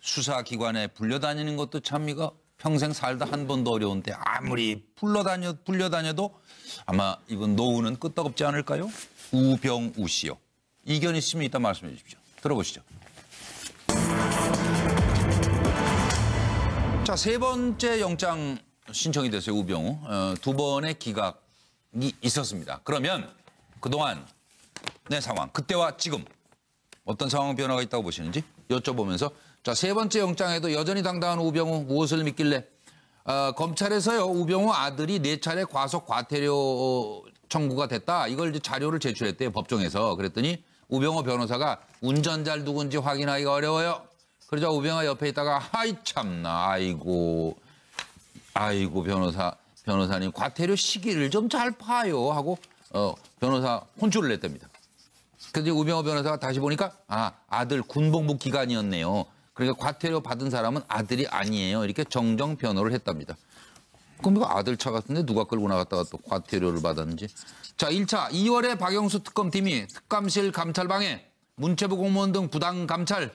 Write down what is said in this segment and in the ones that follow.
수사기관에 불려다니는 것도 참 이거 평생 살다 한 번도 어려운데 아무리 불려다녀도 아마 이번 노후는 끄떡없지 않을까요? 우병우 씨요. 이견 있으면 이따 말씀해 주십시오. 들어보시죠. 자, 세 번째 영장 신청이 됐어요. 우병우. 두 번의 기각이 있었습니다. 그러면 그동안 내 상황, 그때와 지금 어떤 상황 변화가 있다고 보시는지 여쭤보면서 자, 세 번째 영장에도 여전히 당당한 우병우 무엇을 믿길래 검찰에서요. 우병우 아들이 4차례 과속 과태료 청구가 됐다. 이걸 이제 자료를 제출했대요. 법정에서. 그랬더니 우병우 변호사가 운전자를 누군지 확인하기가 어려워요. 그러자 우병우가 옆에 있다가 아이 참나 아이고 변호사님 과태료 시기를 좀 잘 봐요 하고 변호사 혼쭐을 냈답니다. 그래서 우병우 변호사가 다시 보니까 아들 군복무 기간이었네요. 그러니까 과태료 받은 사람은 아들이 아니에요. 이렇게 정정 변호를 했답니다. 그럼 이거 아들 차 같은데 누가 끌고 나갔다가 또 과태료를 받았는지. 자, 1차 2월에 박영수 특검팀이 특감실 감찰방해 문체부 공무원 등 부당 감찰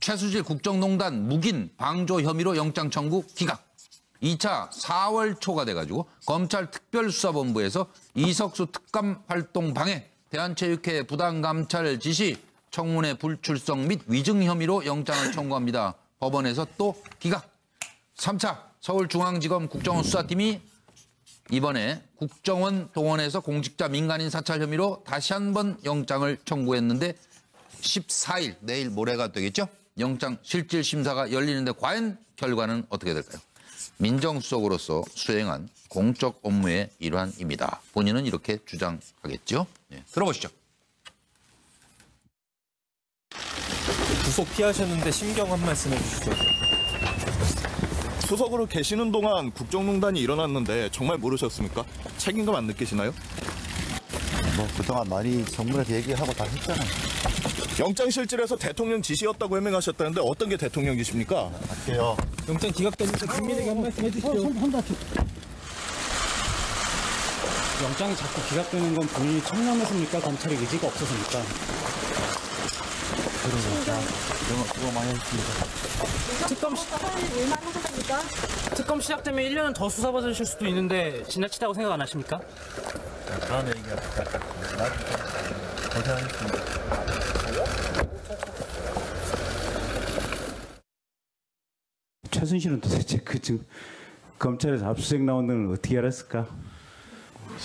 최수실 국정농단 묵인 방조 혐의로 영장 청구 기각. 2차 4월 초가 돼가지고 검찰 특별수사본부에서 이석수 특감 활동 방해 대한체육회 부당 감찰 지시 청문회 불출석 및 위증 혐의로 영장을 청구합니다. 법원에서 또 기각. 3차 서울중앙지검 국정원 수사팀이 이번에 국정원 동원해서 공직자 민간인 사찰 혐의로 다시 한번 영장을 청구했는데 14일 내일 모레가 되겠죠? 영장 실질 심사가 열리는데 과연 결과는 어떻게 될까요? 민정수석으로서 수행한 공적 업무의 일환입니다. 본인은 이렇게 주장하겠죠? 네, 들어보시죠. 구속 피하셨는데 심경 한 말씀 해주시죠. 수석으로 계시는 동안 국정농단이 일어났는데 정말 모르셨습니까? 책임감 안 느끼시나요? 뭐 그동안 많이 정부에서 얘기하고 다 했잖아요. 영장실질에서 대통령 지시였다고 해명하셨다는데 어떤 게 대통령 지시입니까? 할게요. 영장 기각되면서 김민희가 한 말씀 해주시죠. 영장이 자꾸 기각되는 건 본인이 청렴해서입니까? 검찰의 의지가 없어서입니까? 그거 많이 했습니다. 특검 시작되면 1년은 더 수사받으실 수도 있는데 지나치다고 생각 안 하십니까? 다음에 얘기합시다. 고생하셨습니다. 최순실은 도대체 지금 검찰에서 압수수색 나온다는 걸 어떻게 알았을까?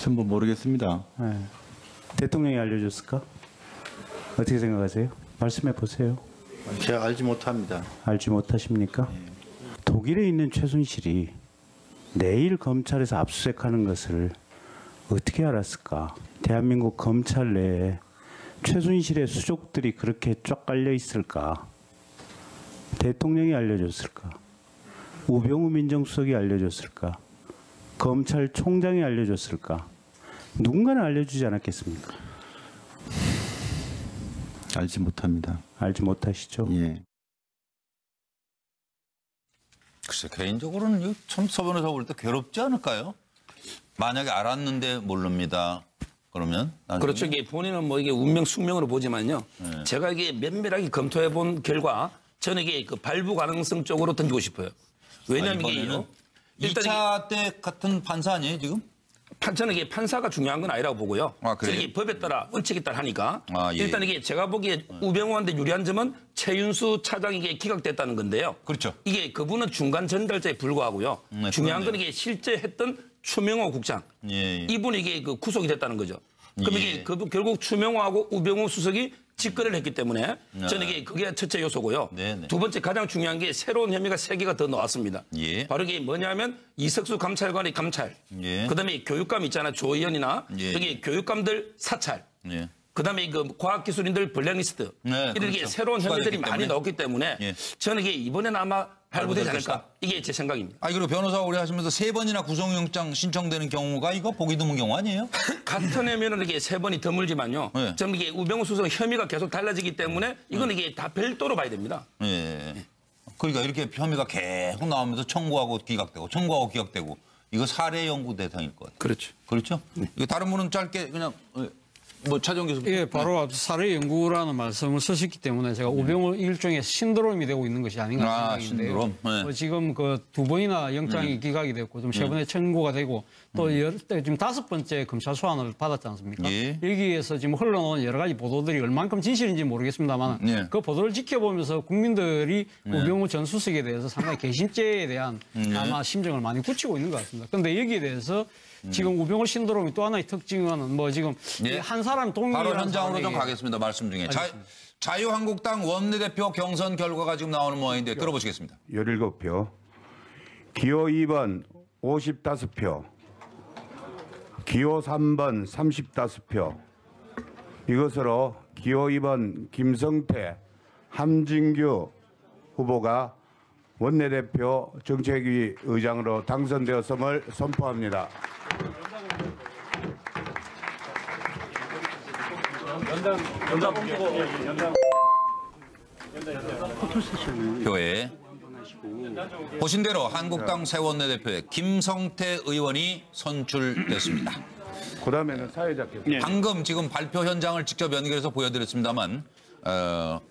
전부 모르겠습니다. 네. 대통령이 알려줬을까? 어떻게 생각하세요? 말씀해 보세요. 제가 알지 못합니다. 알지 못하십니까? 네. 독일에 있는 최순실이 내일 검찰에서 압수수색하는 것을 어떻게 알았을까? 대한민국 검찰 내에 최순실의 수족들이 그렇게 쫙 깔려 있을까? 대통령이 알려줬을까? 우병우 민정수석이 알려줬을까? 검찰총장이 알려줬을까? 누군가는 알려주지 않았겠습니까? 알지 못합니다. 알지 못하시죠? 예. 글쎄 개인적으로는 참 서 변호사 볼 때 괴롭지 않을까요? 만약에 알았는데 모릅니다. 그러면 그렇죠. 이게 본인은 뭐 이게 운명 숙명으로 보지만요. 네. 제가 이게 면밀하게 검토해 본 결과 저는 이게 그 발부 가능성 쪽으로 던지고 싶어요. 왜냐하면 이게요. 2차 때 같은 판사 아니에요 지금? 저는 이게 판사가 중요한 건 아니라고 보고요. 그래요? 이게 법에 따라 원칙에 따라 하니까 예. 일단 이게 제가 보기에 우병우한테 유리한 점은 최윤수 차장이 이게 기각됐다는 건데요. 그렇죠. 이게 그분은 중간 전달자에 불과하고요. 중요한 건 이게 실제 했던 추명호 국장. 예. 이분이 이게 그 구속이 됐다는 거죠. 그럼 이게 결국 추명호하고 우병우 수석이 직거래를 했기 때문에 저는 이게 그게 첫째 요소고요. 네네. 두 번째 가장 중요한 게 새로운 혐의가 3개가 더 나왔습니다. 예. 바로 이게 뭐냐면 이석수 감찰관의 감찰, 예. 그다음에 교육감 있잖아 조의원이나 예. 여기 교육감들 사찰, 예. 그다음에 그 과학기술인들 블랙리스트 네, 이렇게 그렇죠. 새로운 혐의들이 많이 때문에. 나왔기 때문에 예. 저는 이게 이번에는 아마 발부되지 않을까 것이다. 이게 제 생각입니다. 그리고 변호사 오래 하시면서 3번이나 구속영장 신청되는 경우가 이거 보기 드문 경우 아니에요? 같은 혐의는 이게 3번이 드물지만요. 네. 저는 이게 우병우 수석 혐의가 계속 달라지기 때문에 이건 이게 다 별도로 봐야 됩니다. 예. 그러니까 이렇게 혐의가 계속 나오면서 청구하고 기각되고 이거 사례 연구 대상일 것 같아요. 그렇죠. 그렇죠? 이거 다른 분은 짧게 그냥 뭐 차정 교수님. 예, 바로 사례 연구라는 말씀을 쓰셨기 때문에 제가 우병우 일종의 신드롬이 되고 있는 것이 아닌가 생각인데요. 신드롬. 네. 지금 그 2번이나 영장이 기각이 됐고 좀 3번에 청구가 되고 또 지금 5번째 검찰 소환을 받았지 않습니까? 예. 여기에서 지금 흘러나온 여러 가지 보도들이 얼만큼 진실인지 모르겠습니다만 예. 그 보도를 지켜보면서 국민들이 우병우 전 수석에 대해서 상당히 개심죄에 대한 아마 심정을 많이 굳히고 있는 것 같습니다. 그런데 여기에 대해서 지금 우병우 신드롬이 또 하나의 특징은 뭐 지금 예. 한 사람 동일한 바로 현장으로 좀 사람에게 가겠습니다. 말씀 중에. 자유한국당 원내대표 경선 결과가 지금 나오는 모양인데 들어보시겠습니다. 17표, 기호 2번 55표, 기호 3번 35표. 이것으로 기호 2번 김성태, 함진규 후보가 원내대표 정책위 의장으로 당선되었음을 선포합니다. 표에 보신 대로 한국당 새 원내대표에 김성태 의원이 선출됐습니다. 그다음에는 사회자께서 방금 지금 발표 현장을 직접 연결해서 보여드렸습니다만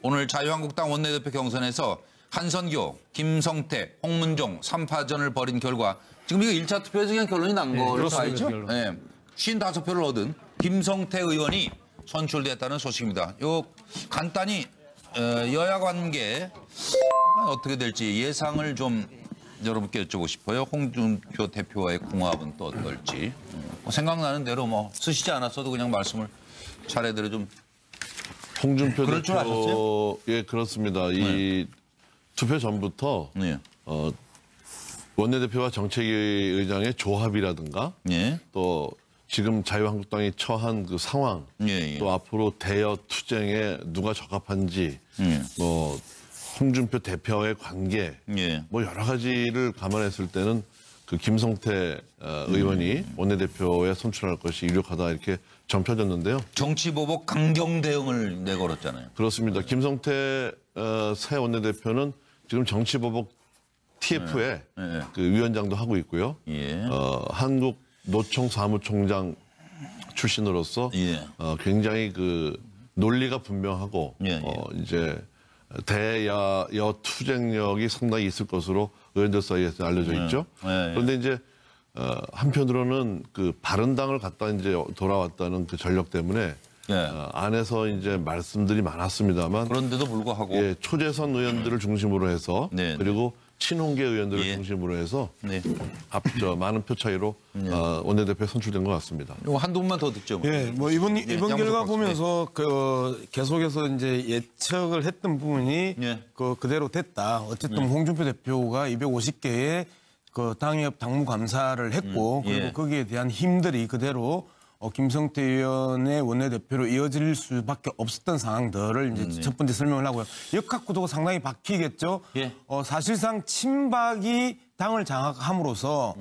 오늘 자유한국당 원내대표 경선에서 한선교, 김성태, 홍문종 3파전을 벌인 결과 지금 이거 1차 투표에서 그냥 결론이 난 걸로 봐야죠. 네, 55표를 얻은 김성태 의원이 선출됐다는 소식입니다. 요 간단히 여야 관계 어떻게 될지 예상을 좀 여러분께 여쭤보고 싶어요. 홍준표 대표와의 궁합은 또 어떨지. 생각나는 대로 뭐 쓰시지 않았어도 그냥 말씀을 차례대로 좀. 홍준표 그럴 줄 아셨어요? 대표, 예, 그렇습니다. 이 투표 전부터 네. 원내대표와 정책위 의장의 조합이라든가 예. 또 지금 자유한국당이 처한 그 상황, 예. 또 앞으로 대여 투쟁에 누가 적합한지, 뭐 홍준표 대표와의 관계, 예. 뭐 여러 가지를 감안했을 때는 그 김성태 의원이 원내대표에 선출할 것이 유력하다 이렇게 점쳐졌는데요. 정치보복 강경 대응을 내걸었잖아요. 그렇습니다. 김성태 새 원내대표는 지금 정치보복 TF에 네. 그 위원장도 하고 있고요. 예. 한국 노총 사무총장 출신으로서 예. 굉장히 그 논리가 분명하고 예. 이제 대여 투쟁력이 상당히 있을 것으로 의원들 사이에서 알려져 있죠. 예. 그런데 이제 한편으로는 그 바른당을 갔다 이제 돌아왔다는 그 전력 때문에 예. 안에서 이제 말씀들이 많았습니다만 그런데도 불구하고 예, 초재선 의원들을 중심으로 해서 네, 그리고 친홍계 의원들을 예. 중심으로 해서 네. 많은 표 차이로 원내대표에 선출된 것 같습니다. 요거 한두 분만 더 듣죠. 뭐. 예, 뭐 이번 양쪽 결과 박수. 보면서 그 계속해서 이제 예측을 했던 부분이 예. 그대로 됐다. 어쨌든 홍준표 대표가 250개의 그 당협 당무 감사를 했고 그리고 예. 거기에 대한 힘들이 그대로 김성태 의원의 원내대표로 이어질 수밖에 없었던 상황들을 이제 첫 번째 설명을 하고요. 역학 구도가 상당히 바뀌겠죠. 예. 사실상 친박이 당을 장악함으로써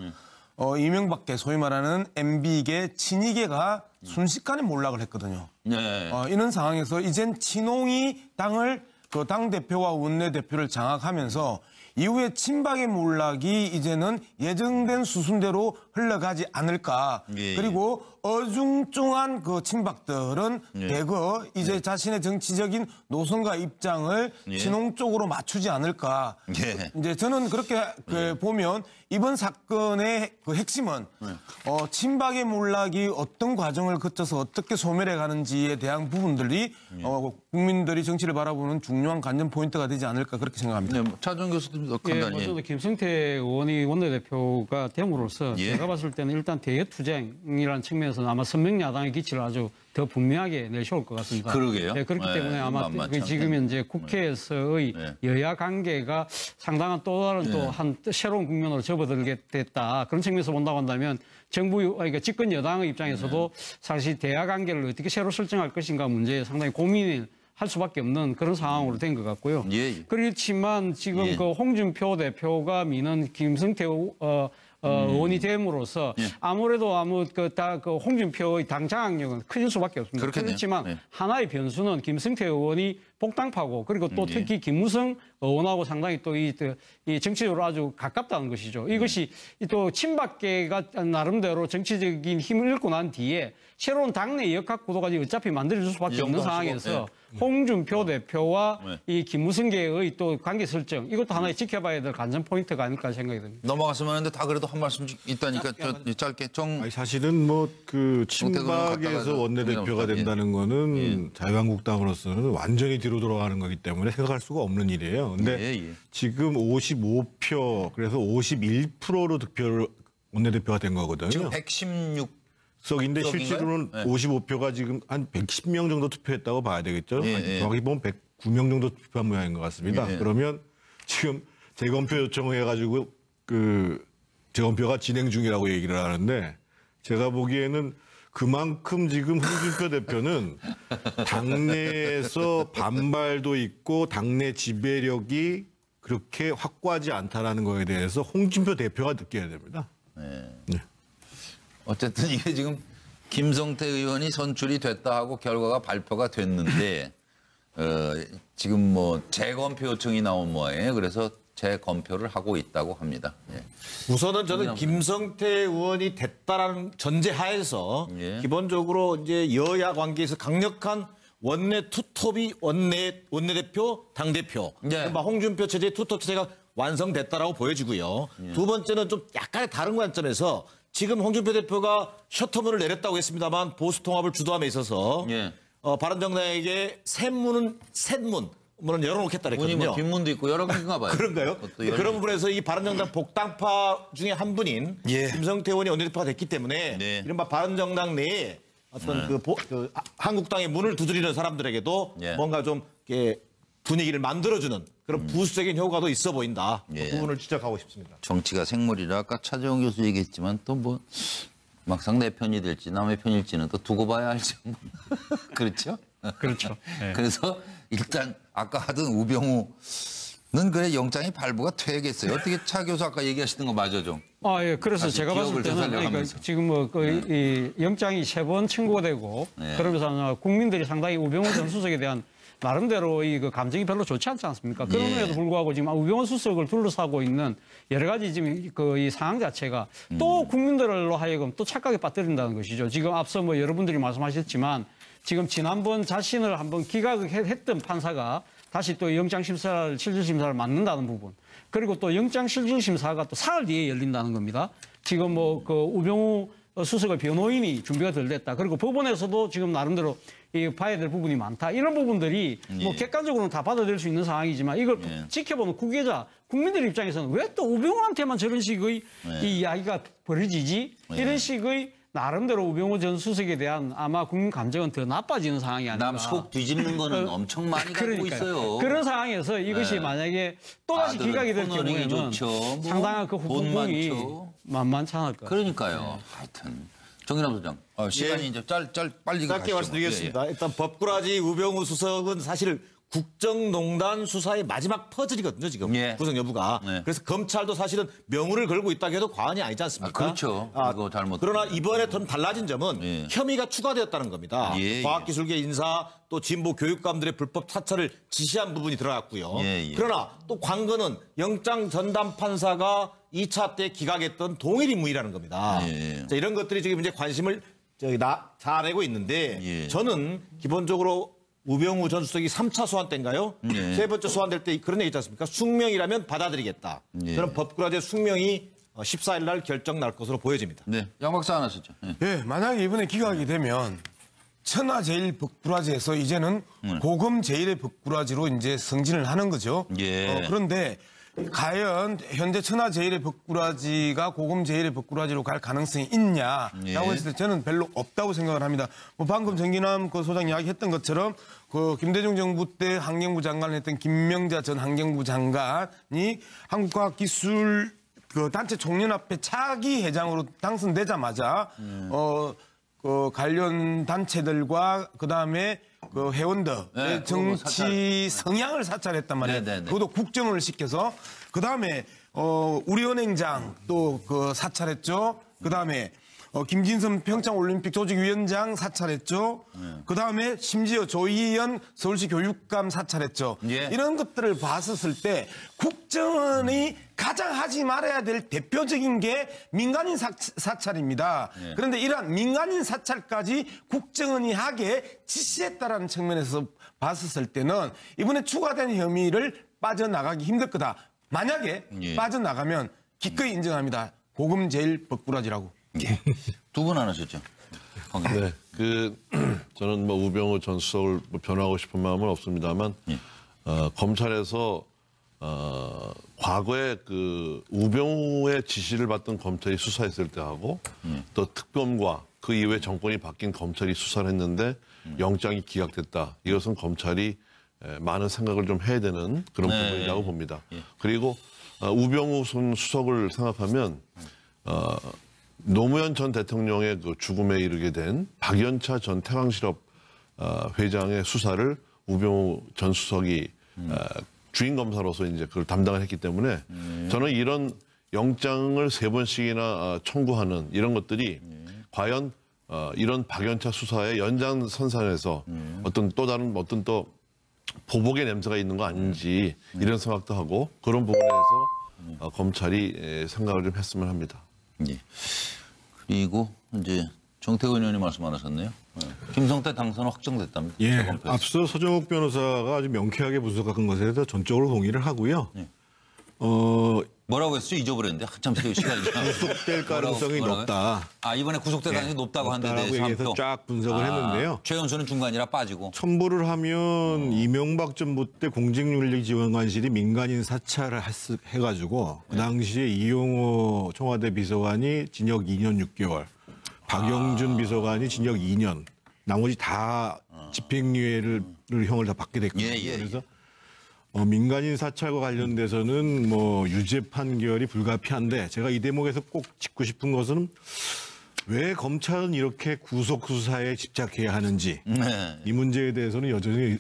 이명박계 소위 말하는 MB계 친이계가 순식간에 몰락을 했거든요. 네. 이런 상황에서 이젠 친홍이 당을 그 당대표와 원내대표를 장악하면서 이후에 친박의 몰락이 이제는 예정된 수순대로 흘러가지 않을까. 예. 그리고 어중중한 그 친박들은 대거 이제 자신의 정치적인 노선과 입장을 예. 친홍 쪽으로 맞추지 않을까. 예. 이제 저는 그렇게 보면 이번 사건의 그 핵심은 친박의 몰락이 어떤 과정을 거쳐서 어떻게 소멸해 가는지에 대한 부분들이 국민들이 정치를 바라보는 중요한 관전 포인트가 되지 않을까 그렇게 생각합니다. 네, 뭐 차정 교수님 더 예, 간단히. 저도 김성태 의원이 원내대표가 됨으로써 예. 제가 봤을 때는 일단 대여투쟁이라는 측면에서는 아마 선명야당의 기치를 아주 더 분명하게 내세울 것 같습니다. 그러게요. 네, 그렇기 네, 때문에 아마 만만치 지금 않겠네. 현재 국회에서의 여야 관계가 상당한 또 다른 또 한 새로운 국면으로 접어들게 됐다. 그런 측면에서 본다고 한다면 그러니까 집권 여당의 입장에서도 사실 대야 관계를 어떻게 새로 설정할 것인가 문제에 상당히 고민을 할 수밖에 없는 그런 상황으로 된 것 같고요. 예. 그렇지만 지금 예. 그 홍준표 대표가 미는 김성태 의원이 됨으로써 아무래도 홍준표의 당 장악력은 커질 수밖에 없습니다. 그렇겠네요. 그렇지만 네. 하나의 변수는 김성태 의원이 복당파고 그리고 또 특히 김무성 의원하고 상당히 또 이 정치적으로 아주 가깝다는 것이죠. 이것이 또 친박계가 나름대로 정치적인 힘을 잃고 난 뒤에 새로운 당내 역학 구도가 어차피 만들어질 수밖에 없는 상황에서 홍준표 대표와 이 김무성계의 또 관계 설정 이것도 하나의 지켜봐야 될 관전 포인트가 아닐까 생각이 듭니다. 넘어갔으면 하는데 다 그래도 한 말씀 있다니까 짧게 아니, 사실은 뭐 그 친박에서 원내대표가 된다는 거는 자유한국당으로서는 완전히 뒤로 돌아가는 거기 때문에 생각할 수가 없는 일이에요. 근데 지금 55표 그래서 51%로 득표를 원내대표가 된 거거든요. 지금 116. 석인데 실제로는 55표가 지금 한 110명 정도 투표했다고 봐야 되겠죠. 정확히 보면 109명 정도 투표한 모양인 것 같습니다. 그러면 지금 재검표 요청을 해가지고 그 재검표가 진행 중이라고 얘기를 하는데 제가 보기에는 그만큼 지금 홍준표 대표는 당내에서 반발도 있고 당내 지배력이 그렇게 확고하지 않다라는 거에 대해서 홍준표 대표가 느껴야 됩니다. 네. 어쨌든 이게 지금 김성태 의원이 선출이 됐다 하고 결과가 발표가 됐는데 지금 뭐 재검표 요청이 나온 모양이에요. 그래서 재검표를 하고 있다고 합니다. 우선은 저는 김성태 의원이 됐다라는 전제하에서 기본적으로 이제 여야 관계에서 강력한 원내 투톱이 원내대표, 당대표. 홍준표 체제의 투톱 체제가 완성됐다라고 보여지고요. 두 번째는 좀 약간의 다른 관점에서 지금 홍준표 대표가 셔터문을 내렸다고 했습니다만 보수 통합을 주도함에 있어서 바른정당에게 셋문은 열어놓겠다 그랬거든요. 뭐 뒷문도 있고 여러 개인가 봐요. 그런가요? 그런 부분에서 이 바른정당 복당파 중에 한 분인 김성태 의원이 원내대표가 됐기 때문에 이른바 바른정당 내에 어떤 한국당의 문을 두드리는 사람들에게도 뭔가 좀 분위기를 만들어주는 그런 부수적인 효과도 있어 보인다. 그 부분을 지적하고 싶습니다. 정치가 생물이라 아까 차재홍 교수 얘기했지만 또 뭐 막상 내 편이 될지 남의 편일지는 또 두고 봐야 알죠. 그렇죠? 그렇죠. 그래서 일단 아까 하던 우병우는 그래 영장이 발부가 돼야겠어요. 어떻게 차 교수 아까 얘기하시던 거 맞아 좀. 그래서 제가 봤을 때는 지금 뭐 이 영장이 3번 청구가 되고 그러면서 국민들이 상당히 우병우 전 수석에 대한 나름대로 그 감정이 별로 좋지 않지 않습니까? 그럼에도 불구하고 지금 우병우 수석을 둘러싸고 있는 여러 가지 지금 이 상황 자체가 또 국민들로 하여금 또 착각에 빠뜨린다는 것이죠. 지금 앞서 뭐 여러분들이 말씀하셨지만 지금 지난번 자신을 한번 기각했던 판사가 다시 또 영장심사를 실질심사를 맡는다는 부분. 그리고 또 영장실질심사가 또 사흘 뒤에 열린다는 겁니다. 지금 뭐 그 우병우 수석의 변호인이 준비가 덜 됐다. 그리고 법원에서도 지금 나름대로 봐야 될 부분이 많다. 이런 부분들이 뭐 객관적으로는 다 받아들일 수 있는 상황이지만 이걸 지켜보는 구계자, 국민들 입장에서는 왜 또 우병우한테만 저런 식의 이 이야기가 벌어지지? 이런 식의 나름대로 우병우 전 수석에 대한 아마 국민 감정은 더 나빠지는 상황이 아닌가. 남 속 뒤집는 거는 엄청 많이 갖고 있어요. 그런 상황에서 이것이 만약에 또다시 기각이 될 경우에는 상당한 그 후폭풍이 만만치 않을 거예요. 그러니까요. 하여튼 정인남 소장 시간이 이제 빨리 짧게 말씀드리겠습니다. 일단 법꾸라지 우병우 수석은 사실 국정농단 수사의 마지막 퍼즐이거든요, 지금. 구성 여부가. 그래서 검찰도 사실은 명운을 걸고 있다고 해도 과언이 아니지 않습니까? 그렇죠. 그거 잘못. 그러나 이번에 좀 달라진 점은 혐의가 추가되었다는 겁니다. 과학기술계 인사 또 진보 교육감들의 불법 사찰을 지시한 부분이 들어갔고요. 그러나 또 관건은 영장 전담 판사가 2차 때 기각했던 동일 인물이라는 겁니다. 자, 이런 것들이 지금 이제 관심을 자아내고 있는데 저는 기본적으로 우병우 전 수석이 3차 소환 때인가요? 세 번째 소환될 때 그런 얘기 있지 않습니까? 숙명이라면 받아들이겠다. 저는 법꾸라지의 숙명이 14일 날 결정 날 것으로 보여집니다. 양 박사 하나 쓰죠. 만약에 이번에 기각이 되면 천하제일 법꾸라지에서 이제는 고검제일의 법꾸라지로 이제 승진을 하는 거죠. 그런데 과연 현재 천하제일의 법꾸라지가 고검제일의 법꾸라지로 갈 가능성이 있냐라고 했을 때 저는 별로 없다고 생각을 합니다. 뭐 방금 정기남 그 소장 이야기했던 것처럼 그 김대중 정부 때 환경부 장관을 했던 김명자 전 환경부 장관이 한국과학기술 그 단체 총연합회 차기 회장으로 당선되자마자 그 관련 단체들과 그다음에 그 회원들의 정치 성향을 사찰했단 말이에요. 그것도 국정을 시켜서 그다음에 우리 은행장 또 그 사찰했죠. 그다음에 김진선 평창올림픽 조직위원장 사찰했죠. 그 다음에 심지어 조희연 서울시 교육감 사찰했죠. 예. 이런 것들을 봤었을 때 국정원이 가장 하지 말아야 될 대표적인 게 민간인 사찰입니다. 예. 그런데 이러한 민간인 사찰까지 국정원이 하게 지시했다라는 측면에서 봤었을 때는 이번에 추가된 혐의를 빠져나가기 힘들 거다. 만약에 예. 빠져나가면 기꺼이 인정합니다. 고금 제일 법꾸라지라고. 예. 두 분 안 하셨죠? 네, 저는 뭐 우병우 전 수석을 뭐 변호하고 싶은 마음은 없습니다만 예. 검찰에서 과거에 그 우병우의 지시를 받던 검찰이 수사했을 때하고 또 특검과 그 이후에 정권이 바뀐 검찰이 수사를 했는데 영장이 기각됐다. 이것은 검찰이 많은 생각을 좀 해야 되는 그런 네. 부분이라고 봅니다. 예. 그리고 우병우 수석을 생각하면 노무현 전 대통령의 그 죽음에 이르게 된 박연차 전 태광실업 회장의 수사를 우병우 전 수석이 주인 검사로서 이제 그걸 담당을 했기 때문에 저는 이런 영장을 3번씩이나 청구하는 이런 것들이 과연 이런 박연차 수사의 연장선상에서 어떤 또 다른 어떤 또 보복의 냄새가 있는 거 아닌지 이런 생각도 하고 그런 부분에서 검찰이 생각을 좀 했으면 합니다. 예. 그리고 이제 정태근 의원님 말씀 안 하셨네요. 김성태 당선 확정됐답니다. 예, 재검표에서. 앞서 서정욱 변호사가 아주 명쾌하게 분석한 것에 대해서 전적으로 동의를 하고요. 예. 뭐라고 했어요? 잊어버렸는데 한참 시간이 구속될 가능성이 높다. 아 이번에 구속될 가능성이 높다고 한 데 높다라고 대해서 얘기해서 쫙 분석을 했는데요. 최연소는 중간이라 빠지고. 첨부를 하면 이명박 정부 때 공직윤리지원관실이 민간인 사찰을 해가지고 그 당시에 이용호 청와대 비서관이 징역 2년 6개월, 박영준 비서관이 징역 2년, 나머지 다 집행유예를 형을 다 받게 됐거든요. 그래서 민간인 사찰과 관련돼서는 뭐 유죄 판결이 불가피한데 제가 이 대목에서 꼭 짚고 싶은 것은 왜 검찰은 이렇게 구속 수사에 집착해야 하는지 이 문제에 대해서는 여전히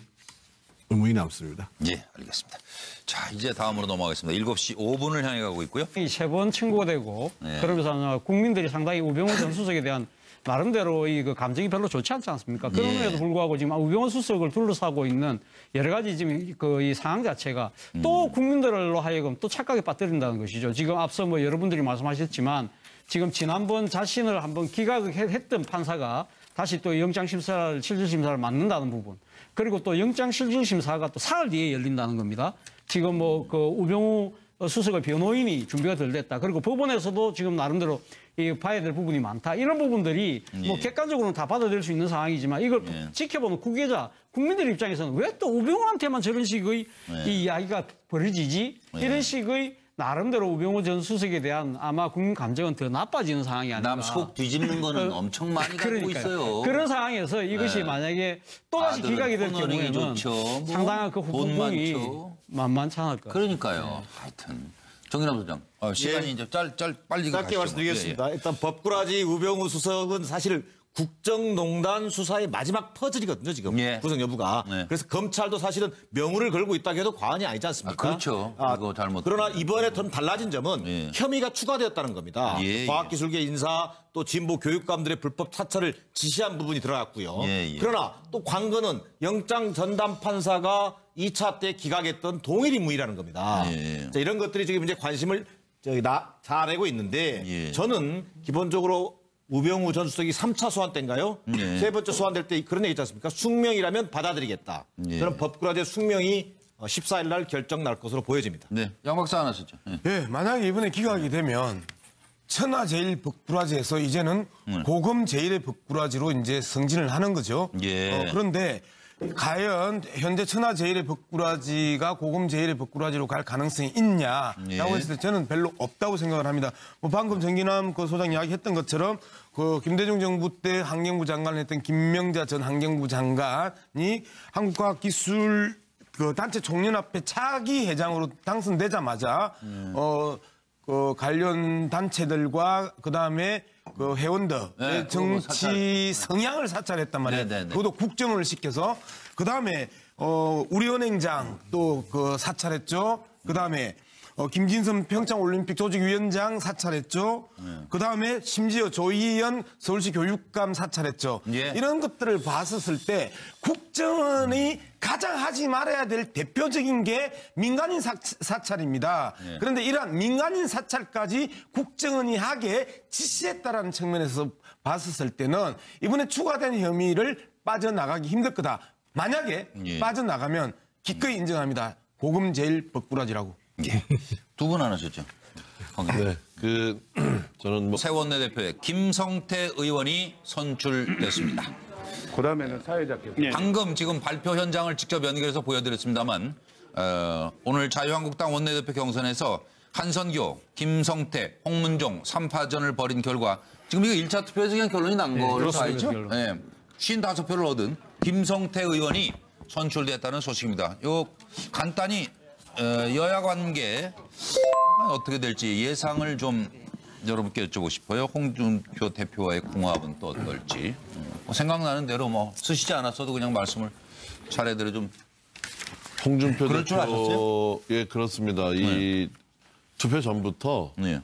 의문이 남습니다. 예, 알겠습니다. 자, 이제 다음으로 넘어가겠습니다. 7시 5분을 향해 가고 있고요. 이 3번 청구가 되고 그러면서 국민들이 상당히 우병우 전 수석에 대한 나름대로 이 감정이 별로 좋지 않지 않습니까? 그럼에도 불구하고 지금 우병우 수석을 둘러싸고 있는 여러 가지 지금 이 상황 자체가 또 국민들로 하여금 또 착각에 빠뜨린다는 것이죠. 지금 앞서 뭐 여러분들이 말씀하셨지만 지금 지난번 자신을 한번 기각했던 판사가 다시 또 영장심사를 실질심사를 맡는다는 부분. 그리고 또 영장실질심사가 또 사흘 뒤에 열린다는 겁니다. 지금 뭐 그 우병우 수석의 변호인이 준비가 덜 됐다. 그리고 법원에서도 지금 나름대로 봐야 될 부분이 많다. 이런 부분들이 뭐 객관적으로는 다 받아들일 수 있는 상황이지만 이걸 지켜보는 국외자, 국민들 입장에서는 왜 또 우병우한테만 저런 식의 이 이야기가 벌어지지? 이런 식의 나름대로 우병우 전 수석에 대한 아마 국민 감정은 더 나빠지는 상황이 아닌가. 남 속 뒤집는 거는 엄청 많이 갖고 있어요. 그런 상황에서 이것이 만약에 또다시 기각이 될 경우에는 좋죠. 뭐 상당한 그 후폭풍이 만만치 않을 거예요. 그러니까요. 하여튼. 정인남 소장, 시간이 이제 빨리 짧게 말씀드리겠습니다. 일단 법꾸라지 우병우 수석은 사실 국정농단 수사의 마지막 퍼즐이거든요, 지금. 구성 여부가. 그래서 검찰도 사실은 명운을 걸고 있다고 해도 과언이 아니지 않습니까? 그렇죠. 이거 잘못. 그러나 이번에 좀 달라진 점은 혐의가 추가되었다는 겁니다. 과학기술계 인사 또 진보 교육감들의 불법 사찰을 지시한 부분이 들어갔고요. 그러나 또 관건은 영장 전담 판사가 2차 때 기각했던 동일 인물이라는 겁니다. 자, 이런 것들이 지금 이제 관심을 자아내고 있는데 저는 기본적으로 우병우 전 수석이 3차 소환 때인가요? 3번째 소환될 때 그런 얘기 있지 않습니까? 숙명이라면 받아들이겠다. 저는 법꾸라지 숙명이 14일 날 결정 날 것으로 보여집니다. 네, 양 박사 안 하셨죠? 만약에 이번에 기각이 되면 천하제일 법꾸라지에서 이제는 고금 제일의 법꾸라지로 이제 승진을 하는 거죠. 그런데 과연 현재 천하제일의 법꾸라지가 고금 제일의 법꾸라지로 갈 가능성이 있냐라고 했을 때 저는 별로 없다고 생각을 합니다. 뭐 방금 정기남 그 소장 이야기했던 것처럼 그 김대중 정부 때 환경부 장관을 했던 김명자 전 환경부 장관이 한국과학기술 그 단체 총연합회 차기 회장으로 당선되자마자 그 관련 단체들과 그다음에 그 회원들의 정치 성향을 사찰했단 말이에요. 그것도 국정을 시켜서 그다음에 우리은행장 또 그 사찰했죠. 그다음에 김진선 평창올림픽 조직위원장 사찰했죠. 그 다음에 심지어 조희연 서울시 교육감 사찰했죠. 예. 이런 것들을 봤었을 때 국정원이 가장 하지 말아야 될 대표적인 게 민간인 사찰입니다. 예. 그런데 이러한 민간인 사찰까지 국정원이 하게 지시했다라는 측면에서 봤었을 때는 이번에 추가된 혐의를 빠져나가기 힘들 거다. 만약에 예. 빠져나가면 기꺼이 인정합니다. 고금 제일 벅꾸라지라고. 예. 두 분 안 하셨죠? 네, 저는 뭐 새 원내대표에 김성태 의원이 선출됐습니다. 그다음에는 사회자 개편. 방금 지금 발표 현장을 직접 연결해서 보여드렸습니다만 오늘 자유한국당 원내대표 경선에서 한선교, 김성태, 홍문종 3파전을 벌인 결과 지금 이거 1차 투표에서 그냥 결론이 난 걸로 알죠? 네, 55표를 얻은 김성태 의원이 선출됐다는 소식입니다. 요 간단히 여야 관계 어떻게 될지 예상을 좀 여러분께 여쭤보고 싶어요. 홍준표 대표와의 궁합은 또 어떨지. 생각나는 대로 뭐 쓰시지 않았어도 그냥 말씀을 차례대로 좀. 홍준표 그럴 줄 아셨어요? 대표, 예, 그렇습니다. 이 투표 전부터 네.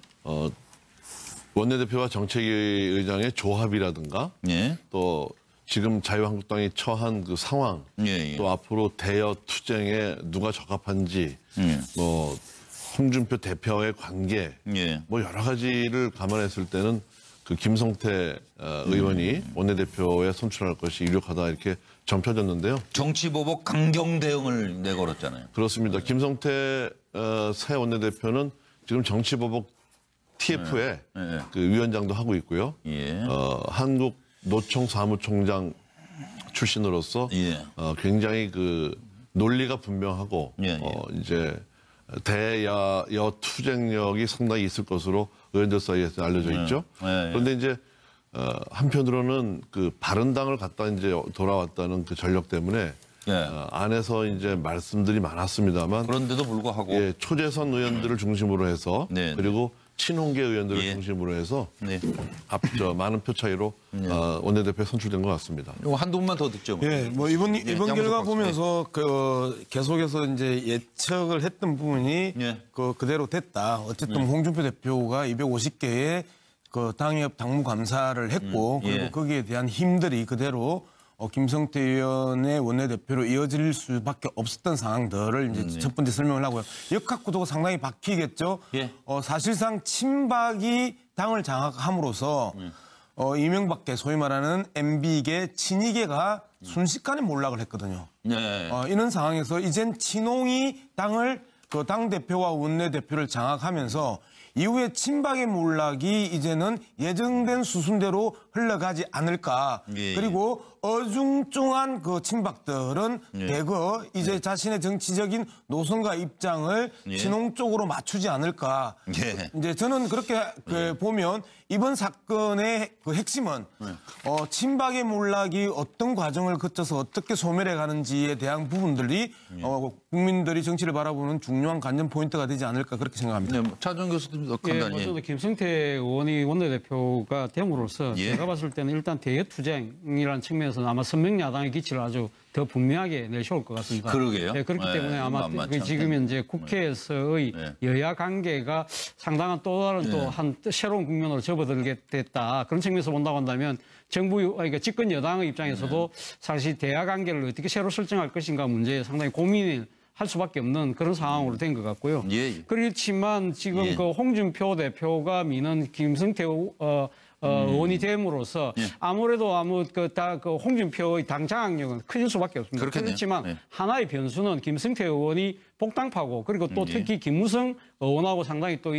원내대표와 정책위 의장의 조합이라든가 예. 또 지금 자유한국당이 처한 그 상황, 예. 또 앞으로 대여 투쟁에 누가 적합한지, 뭐 홍준표 대표와의 관계, 예. 뭐 여러 가지를 감안했을 때는 그 김성태 의원이 원내대표에 선출할 것이 유력하다 이렇게 점쳐졌는데요. 정치보복 강경 대응을 내걸었잖아요. 그렇습니다. 김성태 새 원내대표는 지금 정치보복 TF에 그 위원장도 하고 있고요. 예. 한국 노총 사무총장 출신으로서 예. 굉장히 그 논리가 분명하고 예. 이제 대여 투쟁력이 상당히 있을 것으로 의원들 사이에서 알려져 있죠. 그런데 이제 한편으로는 그 바른당을 갔다 이제 돌아왔다는 그 전력 때문에 안에서 이제 말씀들이 많았습니다만 그런데도 불구하고 예, 초재선 의원들을 중심으로 해서 네. 그리고 친홍계 의원들을 예. 중심으로 해서 네. 많은 표 차이로 원내대표에 선출된 것 같습니다. 이거 한두 분만 더 듣죠. 뭐. 예, 뭐 이번 결과 박사. 보면서 그 계속해서 이제 예측을 했던 부분이 예. 그대로 됐다. 어쨌든 홍준표 대표가 250개의 그 당협 당무 감사를 했고 그리고 예. 거기에 대한 힘들이 그대로 김성태 의원의 원내대표로 이어질 수밖에 없었던 상황들을 이제 첫 번째 설명을 하고요. 역학 구도가 상당히 바뀌겠죠. 예. 사실상 친박이 당을 장악함으로써 이명박계 소위 말하는 MB계 친이계가 순식간에 몰락을 했거든요. 네. 이런 상황에서 이젠 친홍이 당을 그 당 대표와 원내 대표를 장악하면서 이후에 친박의 몰락이 이제는 예정된 수순대로 흘러가지 않을까. 예. 그리고 어중중한 그 친박들은 대거 이제 자신의 정치적인 노선과 입장을 친홍 쪽으로 맞추지 않을까. 예. 이제 저는 그렇게 보면 이번 사건의 그 핵심은 친박의 몰락이 어떤 과정을 거쳐서 어떻게 소멸해 가는지에 대한 부분들이 국민들이 정치를 바라보는 중요한 관전 포인트가 되지 않을까 그렇게 생각합니다. 네, 뭐 차정 교수님 더 간단히. 저도 김성태 의원이 원내대표가 됨으로써 제가 봤을 때는 일단 대여투쟁이라는 측면에서는 아마 선명야당의 기치를 아주 더 분명하게 내세울 것 같습니다. 그러게요. 네, 그렇기 때문에 아마 지금 현재 국회에서의 여야 관계가 상당한 또 다른 또 한 새로운 국면으로 접어들게 됐다. 그런 측면에서 본다고 한다면 그러니까 집권 여당의 입장에서도 사실 대야 관계를 어떻게 새로 설정할 것인가 문제에 상당히 고민을 할 수밖에 없는 그런 상황으로 된 것 같고요. 그렇지만 지금 그 홍준표 대표가 미는 김성태 의원이 됨으로써 아무래도 그 홍준표의 당 장악력은 커질 수밖에 없습니다. 그렇겠네요. 그렇지만 하나의 변수는 김성태 의원이 복당파고 그리고 또 특히 김무성 의원하고 상당히 또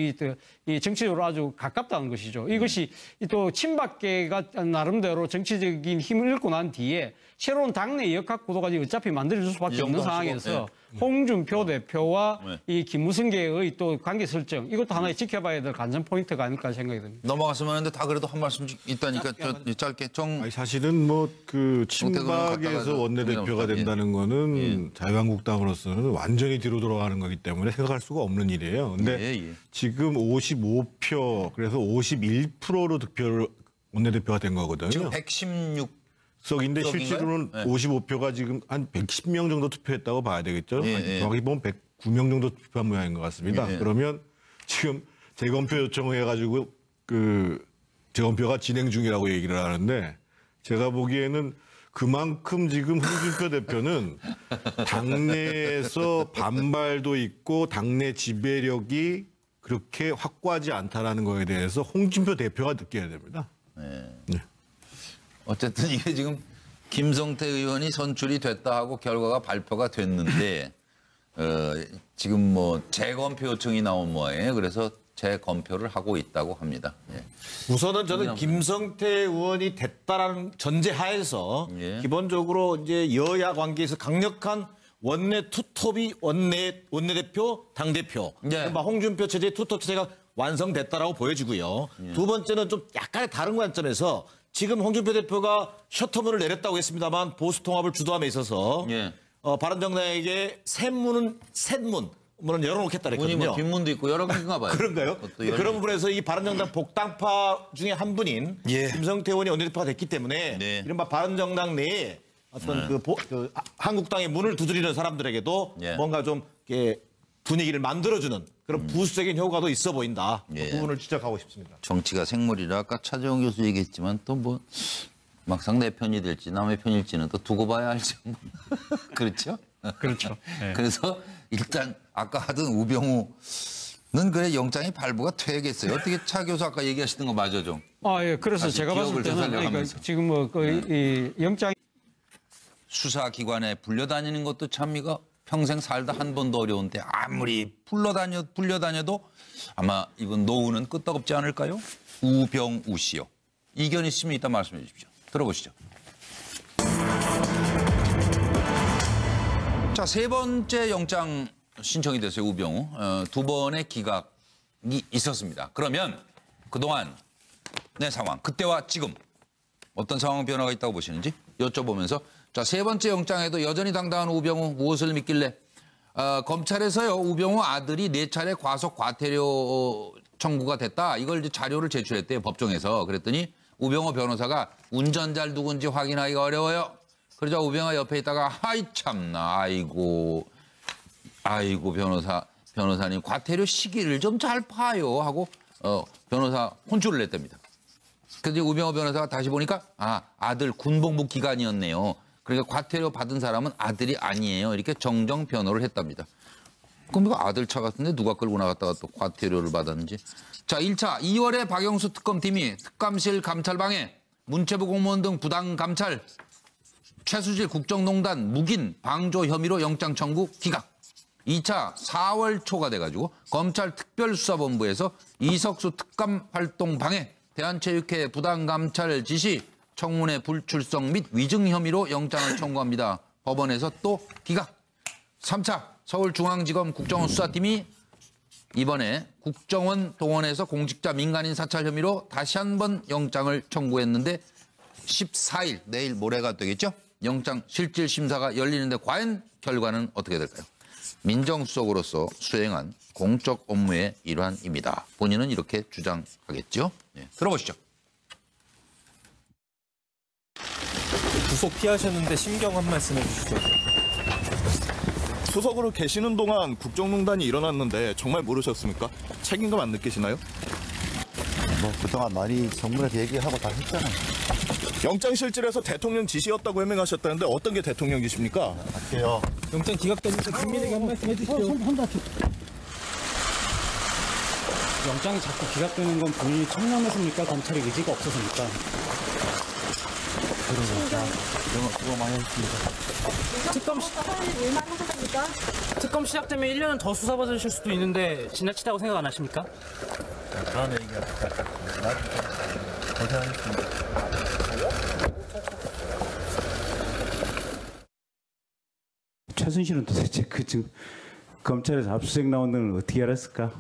이 정치적으로 아주 가깝다는 것이죠. 이것이 또 친박계가 나름대로 정치적인 힘을 잃고 난 뒤에 새로운 당내 역학 구도가 어차피 만들어질 수밖에 없는 상황에서 홍준표 대표와 이 김무성계의 또 관계 설정 이것도 하나의 지켜봐야 될 관전 포인트가 아닐까 생각이 듭니다. 넘어갔으면 하는데 다 그래도 한 말씀 있다니까 짧게 아니, 사실은 뭐 그 친박에서 원내대표가 된다는 거는 자유한국당으로서는 완전히 뒤로 돌아가는 거기 때문에 생각할 수가 없는 일이에요. 근데 지금 55표 그래서 51%로 득표를 원내대표가 된 거거든요. 지금 116. 석인데 실제로는 55표가 지금 한 110명 정도 투표했다고 봐야 되겠죠. 정확히 보면 109명 정도 투표한 모양인 것 같습니다. 예. 그러면 지금 재검표 요청을 해가지고 재검표가 진행 중이라고 얘기를 하는데 제가 보기에는 그만큼 지금 홍준표 대표는 당내에서 반발도 있고 당내 지배력이 그렇게 확고하지 않다라는 거에 대해서 홍준표 대표가 느껴야 됩니다. 네. 어쨌든 이게 지금 김성태 의원이 선출이 됐다 하고 결과가 발표가 됐는데 지금 뭐 재검표 요청이 나온 모양이에요. 그래서 재검표를 하고 있다고 합니다. 예. 우선은 저는 김성태 의원이 됐다라는 전제하에서 기본적으로 이제 여야 관계에서 강력한 원내 투톱이 원내대표, 당대표, 홍준표 체제의 투톱 체제가 완성됐다라고 보여지고요. 두 번째는 좀 약간의 다른 관점에서 지금 홍준표 대표가 셔터문을 내렸다고 했습니다만 보수 통합을 주도함에 있어서 바른정당에게 셋문은 열어놓겠다 그랬거든요. 문이 뭐 뒷문도 있고 여러 개인가 봐요. 그런가요? 그런 부분에서 이 바른정당 복당파 중에 한 분인 김성태 의원이 원내대표가 됐기 때문에 이른바 바른정당 내에 어떤 한국당의 문을 두드리는 사람들에게도 뭔가 좀 이렇게 분위기를 만들어주는 그런 부수적인 효과도 있어 보인다. 그 부분을 지적하고 싶습니다. 정치가 생물이라 아까 차재원 교수 얘기했지만 또 뭐 막상 내 편이 될지 남의 편일지는 또 두고 봐야 알죠. 그렇죠? 그렇죠. 네. 그래서 일단 아까 하던 우병우는 그래 영장이 발부가 돼야겠어요. 어떻게 차 교수 아까 얘기하시던 거 맞아 좀. 예. 그래서 제가 봤을 때는 지금 뭐 이 영장 수사기관에 불려다니는 것도 참 이거 평생 살다 한 번도 어려운데 아무리 불려다녀도 아마 이번 노후는 끄떡없지 않을까요? 우병우 씨요. 이견 있으면 이따 말씀해 주십시오. 들어보시죠. 자, 세 번째 영장 신청이 됐어요. 우병우. 두 번의 기각이 있었습니다. 그러면 그동안 내 상황, 그때와 지금 어떤 상황 변화가 있다고 보시는지 여쭤보면서 자, 세 번째 영장에도 여전히 당당한 우병우 무엇을 믿길래 검찰에서요 우병우 아들이 4차례 과속 과태료 청구가 됐다. 이걸 이제 자료를 제출했대요. 법정에서. 그랬더니 우병우 변호사가 운전자를 누군지 확인하기가 어려워요. 그러자 우병우가 옆에 있다가 아이 참나 아이고 변호사님 과태료 시기를 좀 잘 봐요 하고 변호사 혼쭐을 냈답니다. 그런데 우병우 변호사가 다시 보니까 아들 군복무 기간이었네요. 그러니까 과태료 받은 사람은 아들이 아니에요. 이렇게 정정 변호를 했답니다. 그럼 이거 아들 차 같은데 누가 끌고 나갔다가 또 과태료를 받았는지. 자, 1차 2월에 박영수 특검팀이 특감실 감찰방해 문체부 공무원 등 부당 감찰 최수질 국정농단 묵인 방조 혐의로 영장 청구 기각. 2차 4월 초가 돼가지고 검찰 특별수사본부에서 이석수 특감 활동 방해 대한체육회 부당 감찰 지시 청문회 불출석 및 위증 혐의로 영장을 청구합니다. 법원에서 또 기각. 3차 서울중앙지검 국정원 수사팀이 이번에 국정원 동원해서 공직자 민간인 사찰 혐의로 다시 한번 영장을 청구했는데 14일 내일 모레가 되겠죠? 영장 실질 심사가 열리는데 과연 결과는 어떻게 될까요? 민정수석으로서 수행한 공적 업무의 일환입니다. 본인은 이렇게 주장하겠죠? 들어보시죠. 구속 피하셨는데 심경 한 말씀 해주시죠. 수석으로 계시는 동안 국정농단이 일어났는데 정말 모르셨습니까? 책임감 안 느끼시나요? 뭐 그동안 많이 정부한테 얘기하고 다 했잖아요. 영장실질에서 대통령 지시였다고 해명하셨다는데 어떤 게 대통령 지시입니까? 할게요. 영장 기각되니까 국민에게 한 말씀 해주시죠. 영장이 자꾸 기각되는 건 본인이 청렴해서입니까? 검찰의 의지가 없어서입니까? 그거 많이 했습니다. 특검 시작되면 1년은 더 수사받으실 수도 있는데 지나치다고 생각 안 하십니까? 다음에 얘기합시다. 고생하셨습니다. 최순실은 도대체 지금 검찰에서 압수수색 나온 걸 어떻게 알았을까?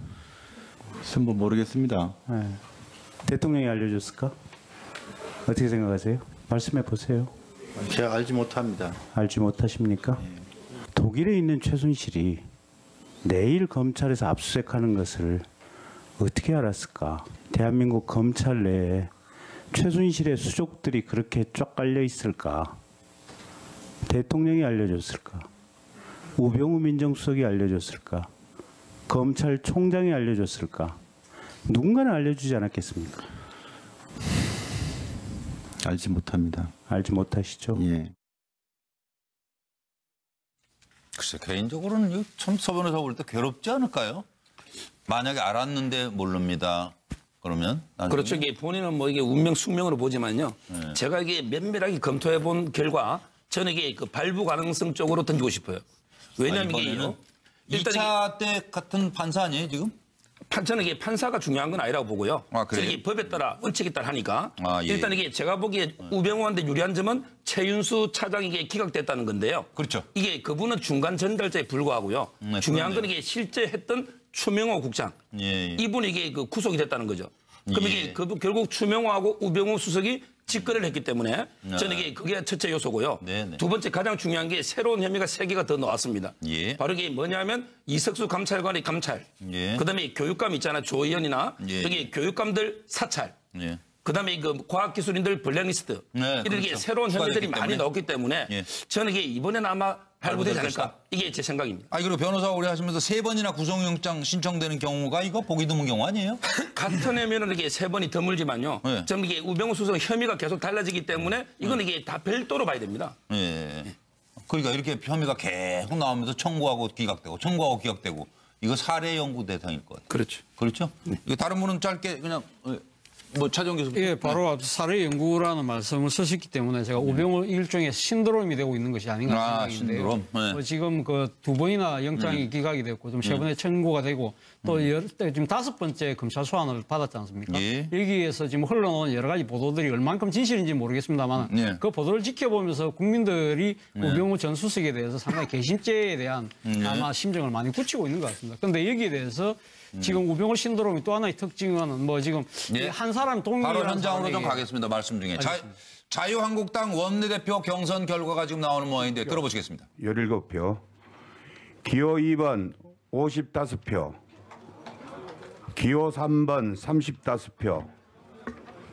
전부 모르겠습니다. 네. 대통령이 알려줬을까? 어떻게 생각하세요? 말씀해 보세요. 제가 알지 못합니다. 알지 못하십니까? 독일에 있는 최순실이 내일 검찰에서 압수수색하는 것을 어떻게 알았을까? 대한민국 검찰 내에 최순실의 수족들이 그렇게 쫙 깔려 있을까? 대통령이 알려줬을까? 우병우 민정수석이 알려줬을까? 검찰총장이 알려줬을까? 누군가는 알려주지 않았겠습니까? 알지 못합니다. 알지 못하시죠? 예. 글쎄 개인적으로는 참 서 변호사 볼 때 괴롭지 않을까요? 만약에 알았는데 모릅니다. 그러면 나중에? 그렇죠. 이게 본인은 뭐 이게 운명 숙명으로 보지만요. 제가 이게 면밀하게 검토해 본 결과 저는 이게 그 발부 가능성 쪽으로 던지고 싶어요. 왜냐하면 이게요. 2차 때 같은 판사 아니에요 지금? 저는 이게 판사가 중요한 건 아니라고 보고요. 아, 그래요? 이게 법에 따라 원칙에 따라 하니까 아, 예. 일단 이게 제가 보기에 우병우한테 유리한 점은 최윤수 차장이 이게 기각됐다는 건데요. 그렇죠. 이게 그분은 중간 전달자에 불과하고요. 중요한 건 이게 실제 했던 추명호 국장. 예. 이분이 이게 그 구속이 됐다는 거죠. 그럼 예. 이게 결국 추명호하고 우병우 수석이 직거래를 했기 때문에 저는 이게 그게 첫째 요소고요. 네네. 두 번째 가장 중요한 게 새로운 혐의가 3개가 더 나왔습니다. 예. 바로 이게 뭐냐면 이석수 감찰관의 감찰, 예. 그다음에 교육감 있잖아 조의원이나 예. 여기 교육감들 사찰, 예. 그다음에 그 과학기술인들 블랙리스트 네, 이렇게 그렇죠. 새로운 혐의들이 추가됐기 많이 때문에. 나왔기 때문에 예. 저는 이게 이번에는 아마 발부되지 발부될 않을까 이게 제 생각입니다. 아 그리고 변호사 오래 하시면서 3번이나 구속영장 신청되는 경우가 이거 보기 드문 경우 아니에요? 같은 혐의는 이게 3번이 드물지만요. 네. 저는 이게 우병우 수석 혐의가 계속 달라지기 때문에 이건 이게 다 별도로 봐야 됩니다. 예. 그러니까 이렇게 혐의가 계속 나오면서 청구하고 기각되고 청구하고 기각되고 이거 사례 연구 대상일 거예요. 그렇죠. 그렇죠? 이거 다른 분은 짧게 그냥 뭐 차정 교수. 예, 바로 사례 연구라는 말씀을 쓰셨기 때문에 제가 우병우 일종의 신드롬이 되고 있는 것이 아닌가 생각인데요. 신드롬. 네. 지금 그 2번이나 영장이 기각이 됐고 좀 3번에 청구가 되고 또 지금 5번째 검찰 소환을 받았지 않습니까? 예. 여기에서 지금 흘러나온 여러 가지 보도들이 얼만큼 진실인지 모르겠습니다만 예. 그 보도를 지켜보면서 국민들이 우병우 전 수석에 대해서 상당히 개신죄에 대한 아마 심정을 많이 굳히고 있는 것 같습니다. 그런데 여기에 대해서 지금 우병우 신드롬이 또 하나의 특징은 뭐 지금 예. 한 사람 동일한 바로 현장으로 좀 상황에 가겠습니다. 말씀 중에. 자유한국당 원내대표 경선 결과가 지금 나오는 모양인데 들어보시겠습니다. 17표, 기호 2번 55표, 기호 3번 35표.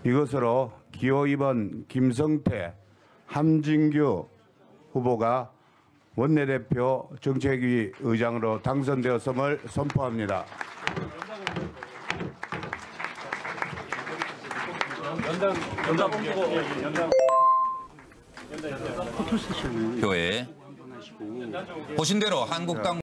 이것으로 기호 2번 김성태, 함진규 후보가 원내대표 정책위 의장으로 당선되었음을 선포합니다. 교회 보신 대로 한국당